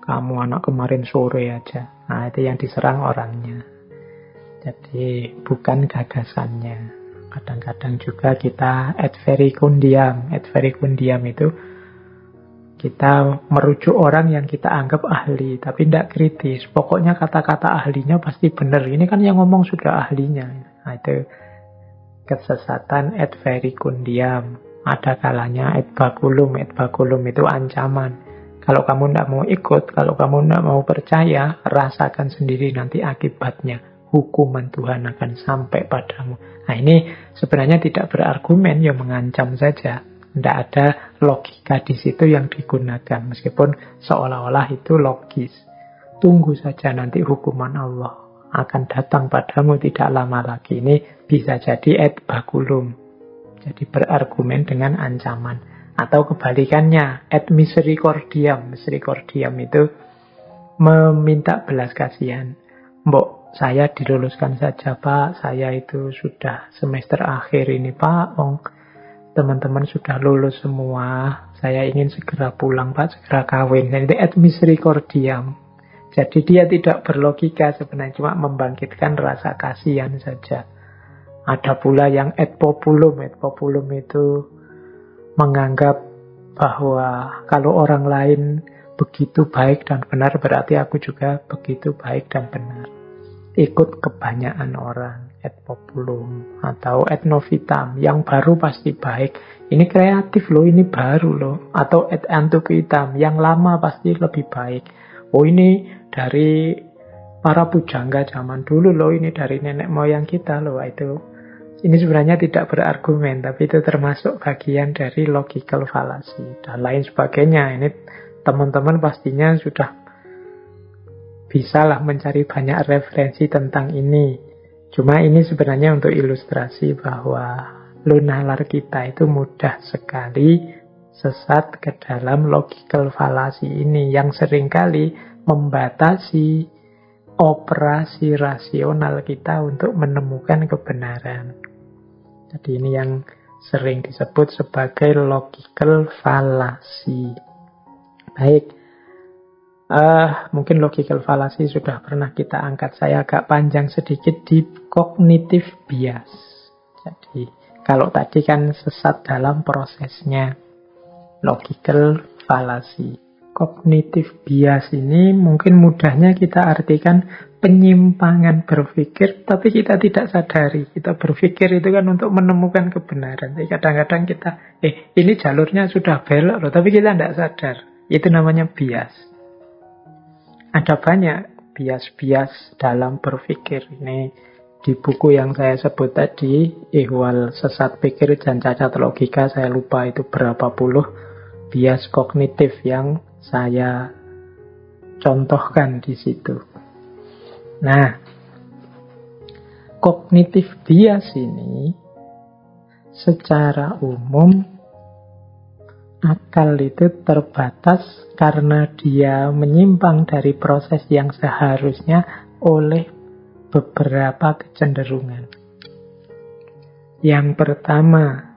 Speaker 1: Kamu anak kemarin sore aja. Nah, itu yang diserang orangnya. Jadi bukan gagasannya. Kadang-kadang juga kita ad verecundiam. Ad verecundiam itu kita merujuk orang yang kita anggap ahli, tapi tidak kritis. Pokoknya kata-kata ahlinya pasti benar. Ini kan yang ngomong sudah ahlinya. Nah, itu kesesatan ad verecundiam. Ada kalanya ad baculum. Ad baculum itu ancaman. Kalau kamu tidak mau ikut, kalau kamu tidak mau percaya, rasakan sendiri nanti akibatnya. Hukuman Tuhan akan sampai padamu. Nah, ini sebenarnya tidak berargumen, ya mengancam saja. Tidak ada logika di situ yang digunakan, meskipun seolah-olah itu logis. Tunggu saja nanti hukuman Allah akan datang padamu tidak lama lagi. Ini bisa jadi ad baculum. Jadi berargumen dengan ancaman. Atau kebalikannya, ad misericordiam. Misericordiam itu meminta belas kasihan. Mbok, saya diluluskan saja Pak, saya itu sudah semester akhir ini Pak, teman-teman sudah lulus semua, saya ingin segera pulang Pak, segera kawin. Jadi ad misericordiam. Jadi dia tidak berlogika sebenarnya, cuma membangkitkan rasa kasihan saja. Ada pula yang ad populum. Ad populum itu menganggap bahwa kalau orang lain begitu baik dan benar, berarti aku juga begitu baik dan benar. Ikut kebanyakan orang, ad populum. Atau ad novitam, yang baru pasti baik. Ini kreatif loh, ini baru loh. Atau ad antiquitam, yang lama pasti lebih baik. Oh, ini dari para pujangga zaman dulu loh, ini dari nenek moyang kita loh. Ini sebenarnya tidak berargumen, tapi itu termasuk bagian dari logical fallacy dan lain sebagainya. Ini teman-teman pastinya sudah bisalah mencari banyak referensi tentang ini. Cuma ini sebenarnya untuk ilustrasi bahwa nalar kita itu mudah sekali sesat ke dalam logical fallacy ini yang seringkali membatasi operasi rasional kita untuk menemukan kebenaran. Jadi ini yang sering disebut sebagai logical fallacy. Baik, Mungkin logical fallacy sudah pernah kita angkat. Saya agak panjang sedikit di cognitive bias. Jadi, kalau tadi kan sesat dalam prosesnya, logical fallacy. Cognitive bias ini mungkin mudahnya kita artikan penyimpangan berpikir, tapi kita tidak sadari. Kita berpikir itu kan untuk menemukan kebenaran. Jadi kadang-kadang kita, ini jalurnya sudah belok loh, tapi kita tidak sadar. Itu namanya bias. Ada banyak bias-bias dalam berpikir. Ini di buku yang saya sebut tadi, Ihwal Sesat Pikir dan Cacat Logika, saya lupa itu berapa puluh bias kognitif yang saya contohkan di situ. Nah, kognitif bias ini secara umum akal itu terbatas karena dia menyimpang dari proses yang seharusnya oleh beberapa kecenderungan. Yang pertama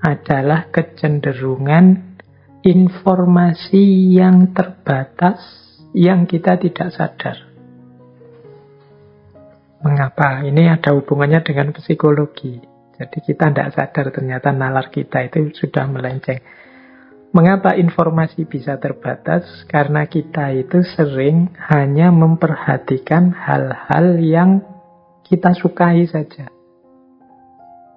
Speaker 1: adalah kecenderungan informasi yang terbatas yang kita tidak sadar. Mengapa? Ini ada hubungannya dengan psikologi. Jadi kita tidak sadar ternyata nalar kita itu sudah melenceng. Mengapa informasi bisa terbatas? Karena kita itu sering hanya memperhatikan hal-hal yang kita sukai saja.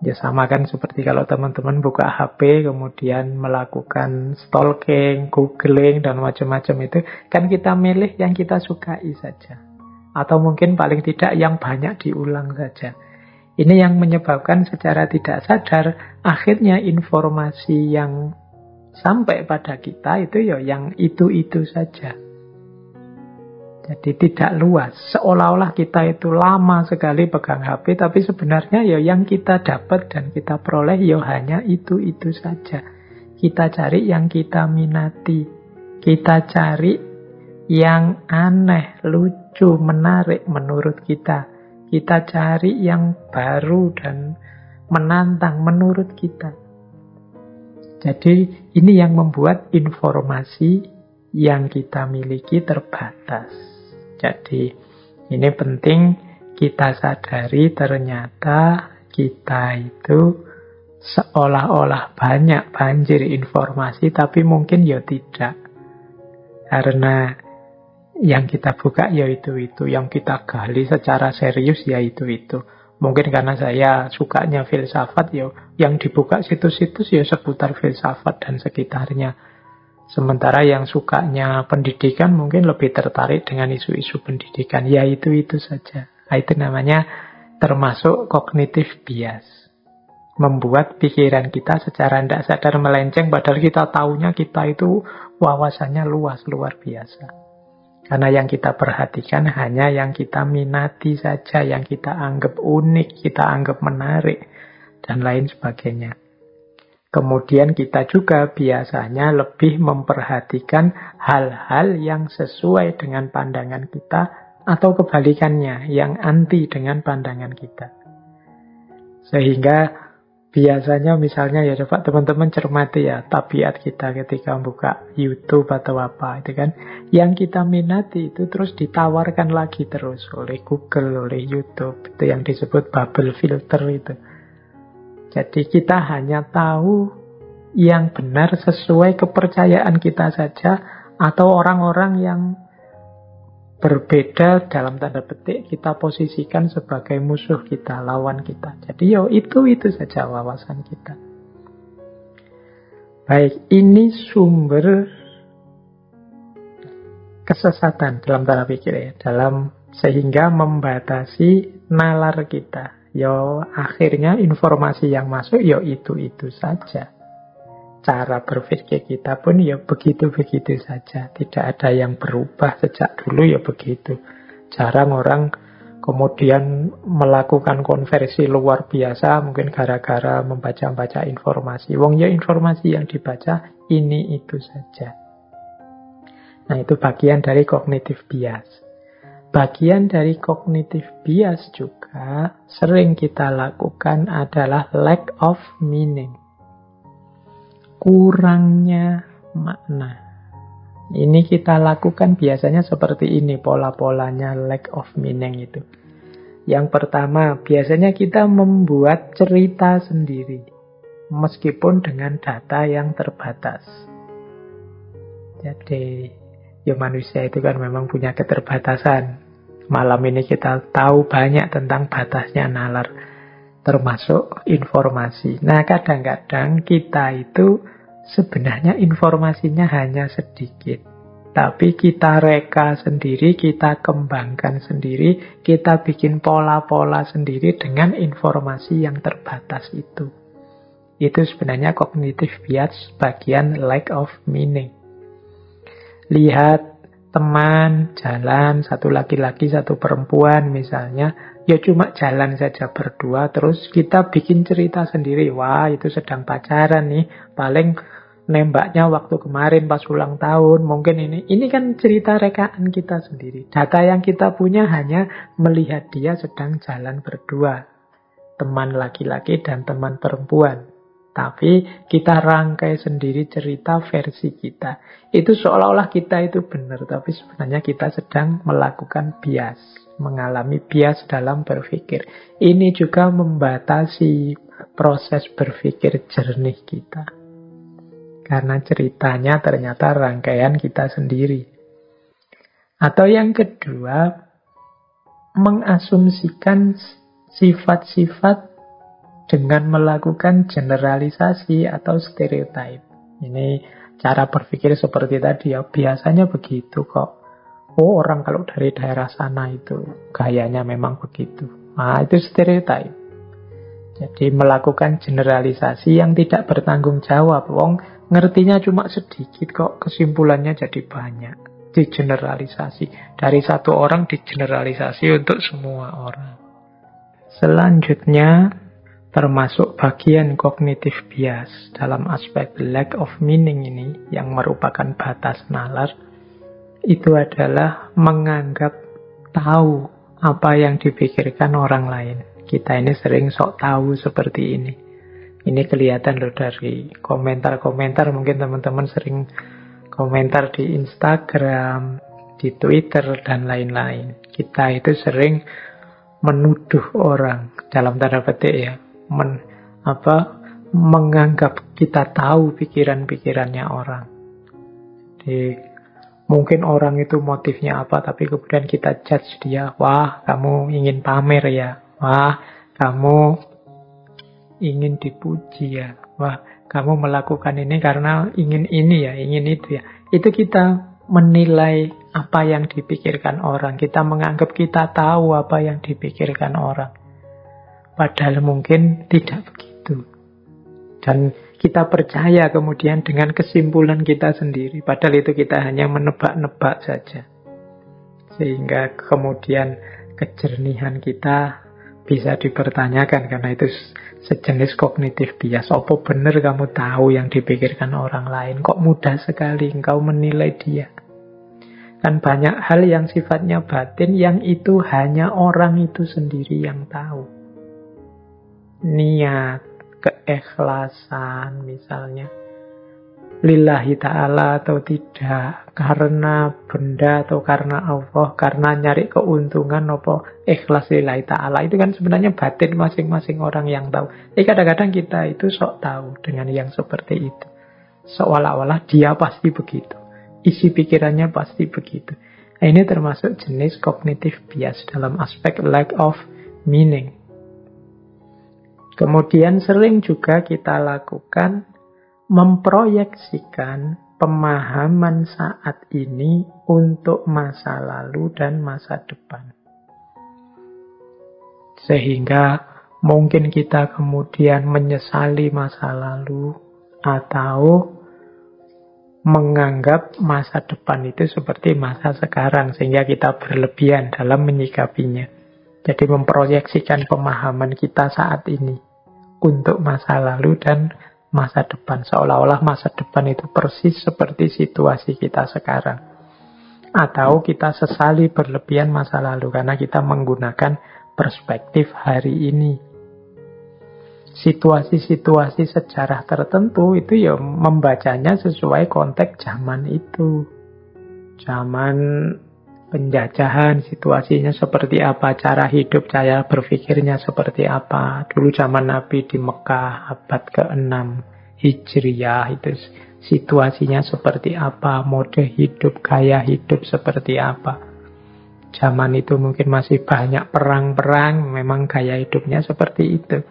Speaker 1: Ya sama kan seperti kalau teman-teman buka HP kemudian melakukan stalking, googling dan macam-macam itu, kan kita milih yang kita sukai saja. Atau mungkin paling tidak yang banyak diulang saja. Ini yang menyebabkan secara tidak sadar akhirnya informasi yang sampai pada kita itu ya yang itu-itu saja. Jadi tidak luas. Seolah-olah kita itu lama sekali pegang HP, tapi sebenarnya ya yang kita dapat dan kita peroleh ya hanya itu-itu saja. Kita cari yang kita minati. Kita cari yang aneh, lucu, menarik menurut kita. Kita cari yang baru dan menantang menurut kita. Jadi ini yang membuat informasi yang kita miliki terbatas. Jadi ini penting kita sadari ternyata kita itu seolah-olah banyak banjir informasi, tapi mungkin ya tidak. Karena yang kita buka ya itu-itu, yang kita gali secara serius ya itu-itu. Mungkin karena saya sukanya filsafat ya, yang dibuka situs-situs ya seputar filsafat dan sekitarnya. Sementara yang sukanya pendidikan mungkin lebih tertarik dengan isu-isu pendidikan. Ya itu-itu saja. Nah, itu namanya termasuk cognitive bias. Membuat pikiran kita secara tidak sadar melenceng, padahal kita tahunya kita itu wawasannya luas, luar biasa. Karena yang kita perhatikan hanya yang kita minati saja, yang kita anggap unik, kita anggap menarik, dan lain sebagainya. Kemudian kita juga biasanya lebih memperhatikan hal-hal yang sesuai dengan pandangan kita atau kebalikannya, yang anti dengan pandangan kita. Sehingga biasanya misalnya ya coba teman-teman cermati ya tabiat kita ketika buka YouTube atau apa itu kan, yang kita minati itu terus ditawarkan lagi terus oleh Google, oleh YouTube. Itu yang disebut bubble filter itu. Jadi kita hanya tahu yang benar sesuai kepercayaan kita saja, atau orang-orang yang berbeda dalam tanda petik kita posisikan sebagai musuh kita, lawan kita. Jadi itu saja wawasan kita. Baik, ini sumber kesesatan dalam tanda pikir ya, sehingga membatasi nalar kita. Akhirnya informasi yang masuk itu saja. Cara berpikir kita pun begitu-begitu saja. Tidak ada yang berubah sejak dulu begitu. Jarang orang kemudian melakukan konversi luar biasa mungkin gara-gara membaca-baca informasi. Informasi yang dibaca ini itu saja. Nah, itu bagian dari cognitive bias. Bagian dari cognitive bias juga sering kita lakukan adalah lack of meaning. Kurangnya makna. Ini kita lakukan biasanya seperti ini pola-polanya lack of meaning itu. Yang pertama, biasanya kita membuat cerita sendiri, meskipun dengan data yang terbatas. Jadi, ya manusia itu kan memang punya keterbatasan. Malam ini kita tahu banyak tentang batasnya nalar, termasuk informasi. Nah, kadang-kadang kita itu sebenarnya informasinya hanya sedikit. Tapi kita reka sendiri, kita kembangkan sendiri, kita bikin pola-pola sendiri dengan informasi yang terbatas itu. Itu sebenarnya cognitive bias bagian lack of meaning. Lihat teman jalan, satu laki-laki, satu perempuan misalnya, ya cuma jalan saja berdua, terus kita bikin cerita sendiri. Wah, itu sedang pacaran nih, paling nembaknya waktu kemarin pas ulang tahun, mungkin ini. Ini kan cerita rekaan kita sendiri. Data yang kita punya hanya melihat dia sedang jalan berdua, teman laki-laki dan teman perempuan. Tapi kita rangkai sendiri cerita versi kita. Itu seolah-olah kita itu benar, tapi sebenarnya kita sedang melakukan bias, mengalami bias dalam berpikir. Ini juga membatasi proses berpikir jernih kita. Karena ceritanya ternyata rangkaian kita sendiri. Atau yang kedua, mengasumsikan sifat-sifat dengan melakukan generalisasi atau stereotype. Ini cara berpikir seperti tadi ya, biasanya begitu kok. Oh, orang kalau dari daerah sana itu gayanya memang begitu. Nah, itu stereotype. Jadi melakukan generalisasi yang tidak bertanggung jawab. Wong ngertinya cuma sedikit kok, kesimpulannya jadi banyak. Digeneralisasi. Dari satu orang digeneralisasi untuk semua orang. Selanjutnya, termasuk bagian cognitive bias dalam aspek lack of meaning ini yang merupakan batas nalar, itu adalah menganggap tahu apa yang dipikirkan orang lain. Kita ini sering sok tahu seperti ini. Ini kelihatan loh dari komentar-komentar, mungkin teman-teman sering komentar di Instagram, di Twitter, dan lain-lain. Kita itu sering menuduh orang, dalam tanda petik ya, menganggap kita tahu pikiran-pikirannya orang. Jadi mungkin orang itu motifnya apa, tapi kemudian kita judge dia. Wah, kamu ingin pamer ya. Wah, kamu ingin dipuji ya. Wah, kamu melakukan ini karena ingin ini ya, ingin itu ya. Itu kita menilai apa yang dipikirkan orang. Kita menganggap kita tahu apa yang dipikirkan orang. Padahal mungkin tidak begitu. Dan kita percaya kemudian dengan kesimpulan kita sendiri. Padahal itu kita hanya menebak-nebak saja. Sehingga kemudian kejernihan kita bisa dipertanyakan. Karena itu sejenis cognitive bias. Apa benar kamu tahu yang dipikirkan orang lain? Kok mudah sekali engkau menilai dia? Kan banyak hal yang sifatnya batin yang itu hanya orang itu sendiri yang tahu. Niat, keikhlasan misalnya, lillahi ta'ala atau tidak, karena benda atau karena Allah, karena nyari keuntungan apa ikhlas lillahi ta'ala, itu kan sebenarnya batin masing-masing orang yang tahu. Kadang-kadang kita itu sok tahu dengan yang seperti itu, seolah-olah dia pasti begitu, isi pikirannya pasti begitu. Nah, ini termasuk jenis cognitive bias dalam aspek lack of meaning. Kemudian sering juga kita lakukan memproyeksikan pemahaman saat ini untuk masa lalu dan masa depan. Sehingga mungkin kita kemudian menyesali masa lalu atau menganggap masa depan itu seperti masa sekarang, sehingga kita berlebihan dalam menyikapinya. Jadi memproyeksikan pemahaman kita saat ini untuk masa lalu dan masa depan. Seolah-olah masa depan itu persis seperti situasi kita sekarang. Atau kita sesali berlebihan masa lalu karena kita menggunakan perspektif hari ini. Situasi-situasi sejarah tertentu itu ya membacanya sesuai konteks zaman itu. Zaman penjajahan, situasinya seperti apa, cara hidup, cara berpikirnya seperti apa. Dulu zaman Nabi di Mekah, abad ke-6 Hijriyah, itu situasinya seperti apa, mode hidup, gaya hidup seperti apa. Zaman itu mungkin masih banyak perang-perang, memang gaya hidupnya seperti itu.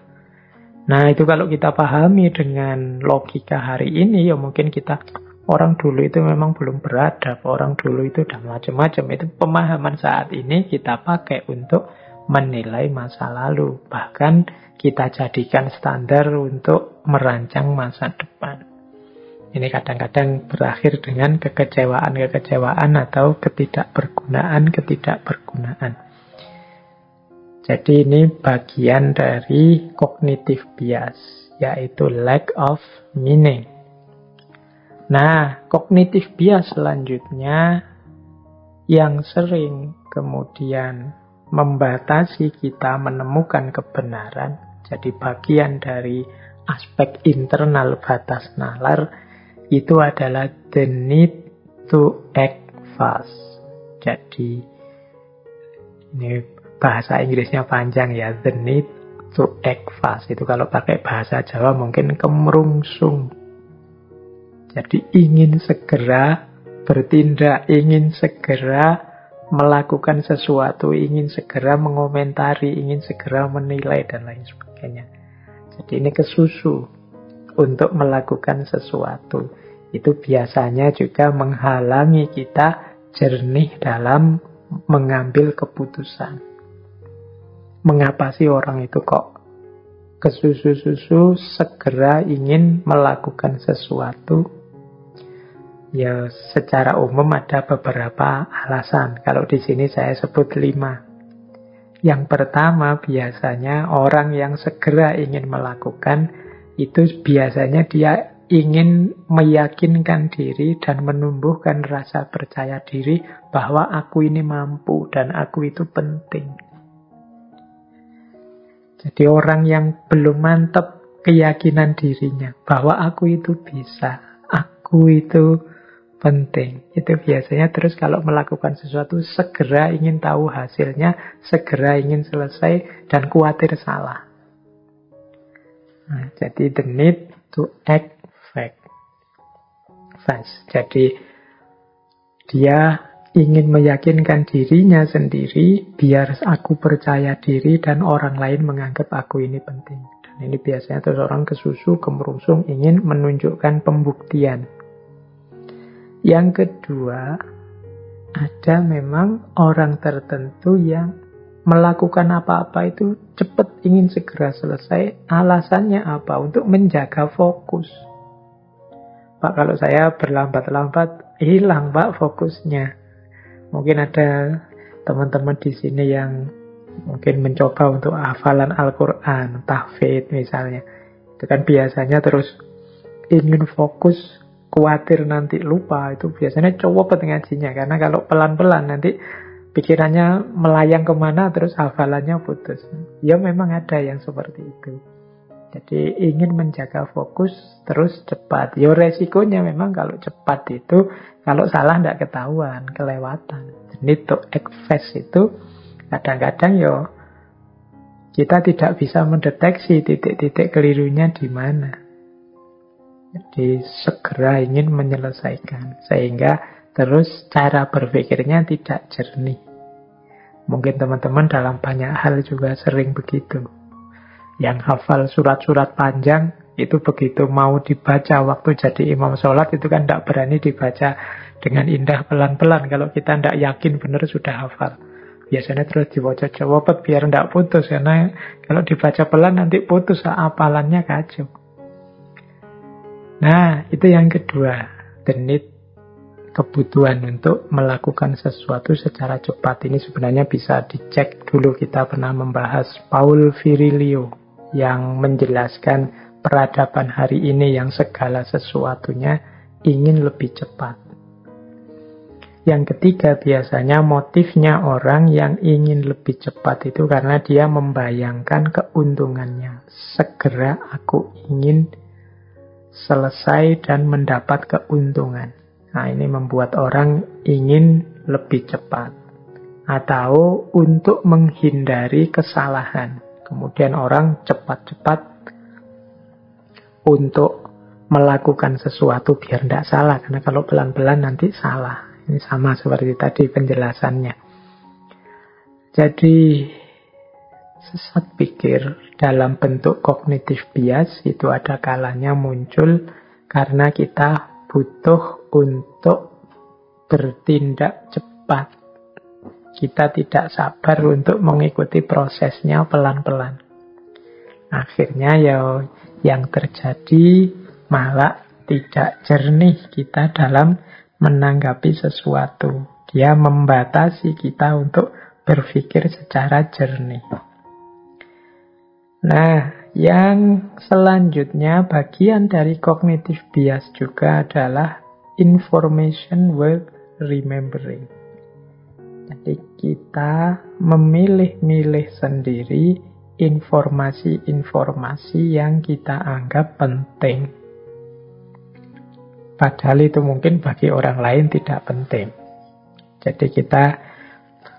Speaker 1: Nah, itu kalau kita pahami dengan logika hari ini, ya mungkin kita, orang dulu itu memang belum beradab, orang dulu itu udah macam-macam. Itu pemahaman saat ini kita pakai untuk menilai masa lalu. Bahkan kita jadikan standar untuk merancang masa depan. Ini kadang-kadang berakhir dengan kekecewaan atau ketidakbergunaan. Jadi ini bagian dari cognitive bias, yaitu lack of meaning. Nah, cognitive bias selanjutnya yang sering kemudian membatasi kita menemukan kebenaran, jadi bagian dari aspek internal batas nalar, itu adalah the need to act fast. Jadi ini bahasa Inggrisnya panjang ya, the need to act fast. Itu kalau pakai bahasa Jawa mungkin kemerungsung. Jadi ingin segera bertindak, ingin segera melakukan sesuatu, ingin segera mengomentari, ingin segera menilai, dan lain sebagainya. Jadi ini kesusu untuk melakukan sesuatu. Itu biasanya juga menghalangi kita jernih dalam mengambil keputusan. Mengapa sih orang itu kok kesusu-susu segera ingin melakukan sesuatu? Ya, secara umum ada beberapa alasan. Kalau di sini saya sebut 5. Yang pertama, biasanya orang yang segera ingin melakukan itu biasanya dia ingin meyakinkan diri dan menumbuhkan rasa percaya diri bahwa aku ini mampu dan aku itu penting. Jadi orang yang belum mantap keyakinan dirinya bahwa aku itu bisa, aku itu penting, itu biasanya terus kalau melakukan sesuatu segera ingin tahu hasilnya, segera ingin selesai, dan khawatir salah. Nah, jadi the need to act fast. Jadi dia ingin meyakinkan dirinya sendiri biar aku percaya diri dan orang lain menganggap aku ini penting. Dan ini biasanya terus orang kesusu, kemerungsung, ingin menunjukkan pembuktian. Yang kedua, ada memang orang tertentu yang melakukan apa-apa itu cepat, ingin segera selesai. Alasannya apa? Untuk menjaga fokus. Pak, kalau saya berlambat-lambat, hilang Pak fokusnya. Mungkin ada teman-teman di sini yang mungkin mencoba untuk hafalan Al-Quran, tahfidz misalnya. Itu kan biasanya terus ingin fokus, khawatir nanti lupa. Itu biasanya coba ngajinya. Karena kalau pelan-pelan nanti pikirannya melayang kemana, terus hafalannya putus. Ya memang ada yang seperti itu. Jadi ingin menjaga fokus terus cepat. Ya resikonya memang kalau cepat itu, kalau salah tidak ketahuan, kelewatan. Need to act fast itu kadang-kadang ya kita tidak bisa mendeteksi titik-titik kelirunya di mana. Jadi segera ingin menyelesaikan, sehingga terus cara berpikirnya tidak jernih. Mungkin teman-teman dalam banyak hal juga sering begitu. Yang hafal surat-surat panjang itu begitu mau dibaca waktu jadi imam sholat itu kan tidak berani dibaca dengan indah pelan-pelan kalau kita tidak yakin benar sudah hafal. Biasanya terus dibaca-baca biar tidak putus, karena kalau dibaca pelan nanti putus, hafalannya kacau. Nah, itu yang kedua, the need, kebutuhan untuk melakukan sesuatu secara cepat. Ini sebenarnya bisa dicek dulu, kita pernah membahas Paul Virilio yang menjelaskan peradaban hari ini yang segala sesuatunya ingin lebih cepat. Yang ketiga, biasanya motifnya orang yang ingin lebih cepat itu karena dia membayangkan keuntungannya. Segera aku ingin selesai dan mendapat keuntungan. Nah, ini membuat orang ingin lebih cepat. Atau untuk menghindari kesalahan. Kemudian orang cepat-cepat untuk melakukan sesuatu biar tidak salah. Karena kalau pelan-pelan nanti salah. Ini sama seperti tadi penjelasannya. Jadi sesat pikir dalam bentuk cognitive bias itu ada kalanya muncul karena kita butuh untuk bertindak cepat. Kita tidak sabar untuk mengikuti prosesnya pelan-pelan. Akhirnya ya yang terjadi malah tidak jernih kita dalam menanggapi sesuatu. Dia membatasi kita untuk berpikir secara jernih. Nah, yang selanjutnya bagian dari cognitive bias juga adalah information worth remembering. Jadi kita memilih-milih sendiri informasi-informasi yang kita anggap penting. Padahal itu mungkin bagi orang lain tidak penting. Jadi kita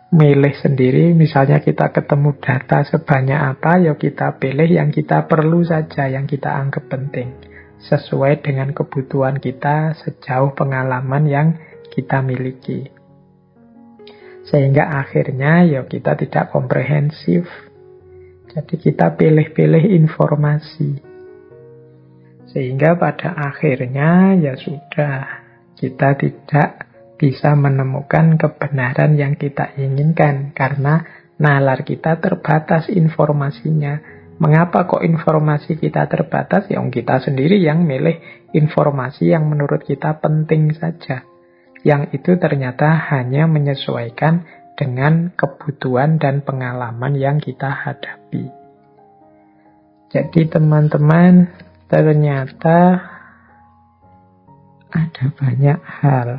Speaker 1: milih sendiri, misalnya kita ketemu data sebanyak apa, ya kita pilih yang kita perlu saja, yang kita anggap penting. Sesuai dengan kebutuhan kita sejauh pengalaman yang kita miliki. Sehingga akhirnya ya kita tidak komprehensif. Jadi kita pilih-pilih informasi. Sehingga pada akhirnya ya sudah, kita tidak bisa menemukan kebenaran yang kita inginkan karena nalar kita terbatas informasinya. Mengapa kok informasi kita terbatas? Ya kita sendiri yang milih informasi yang menurut kita penting saja. Yang itu ternyata hanya menyesuaikan dengan kebutuhan dan pengalaman yang kita hadapi. Jadi teman-teman, ternyata ada banyak hal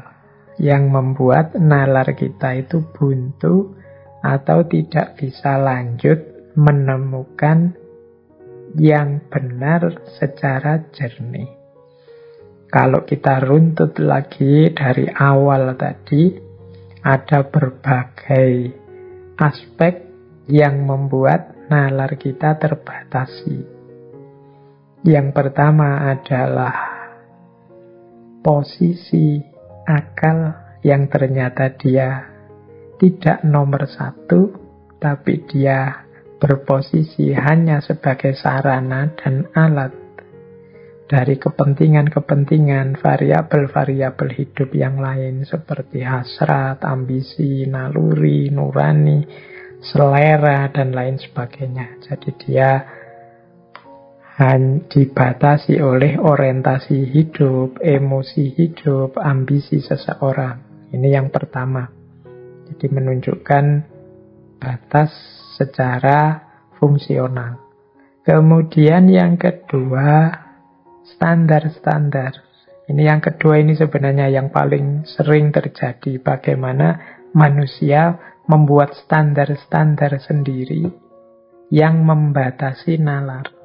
Speaker 1: yang membuat nalar kita itu buntu atau tidak bisa lanjut menemukan yang benar secara jernih. Kalau kita runtut lagi dari awal tadi, ada berbagai aspek yang membuat nalar kita terbatasi. Yang pertama adalah posisi akal yang ternyata dia tidak nomor satu, tapi dia berposisi hanya sebagai sarana dan alat dari kepentingan-kepentingan variabel-variabel hidup yang lain seperti hasrat, ambisi, naluri, nurani, selera, dan lain sebagainya. Jadi dia dibatasi oleh orientasi hidup, emosi hidup, ambisi seseorang. Ini yang pertama. Jadi menunjukkan batas secara fungsional. Kemudian yang kedua, standar-standar. Ini yang kedua, ini sebenarnya yang paling sering terjadi. Bagaimana manusia membuat standar-standar sendiri yang membatasi nalar.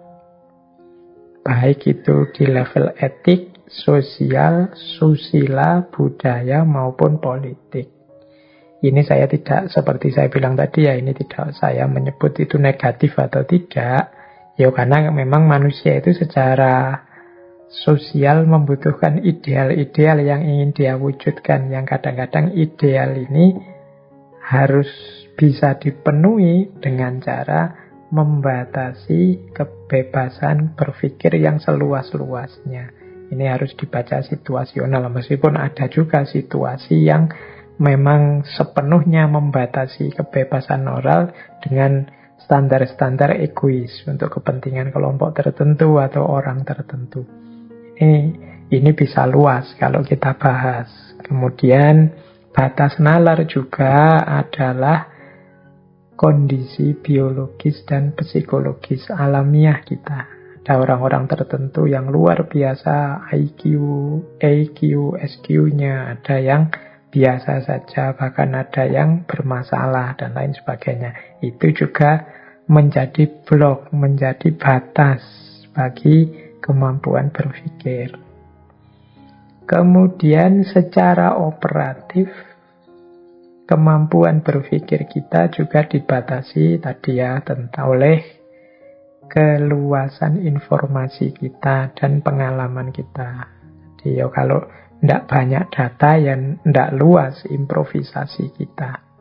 Speaker 1: Baik itu di level etik, sosial, susila, budaya, maupun politik. Ini saya tidak, seperti saya bilang tadi ya, ini tidak saya menyebut itu negatif atau tidak. Ya karena memang manusia itu secara sosial membutuhkan ideal-ideal yang ingin dia wujudkan. Yang kadang-kadang ideal ini harus bisa dipenuhi dengan cara membatasi kebebasan berpikir yang seluas-luasnya. Ini harus dibaca situasional, meskipun ada juga situasi yang memang sepenuhnya membatasi kebebasan moral dengan standar-standar egois untuk kepentingan kelompok tertentu atau orang tertentu. Ini bisa luas kalau kita bahas. Kemudian batas nalar juga adalah kondisi biologis dan psikologis alamiah kita. Ada orang-orang tertentu yang luar biasa IQ, EQ, SQ-nya, ada yang biasa saja, bahkan ada yang bermasalah dan lain sebagainya. Itu juga menjadi blok, menjadi batas bagi kemampuan berpikir. Kemudian secara operatif, kemampuan berpikir kita juga dibatasi tadi ya, oleh keluasan informasi kita dan pengalaman kita. Jadi ya kalau tidak banyak data, ya tidak luas improvisasi kita.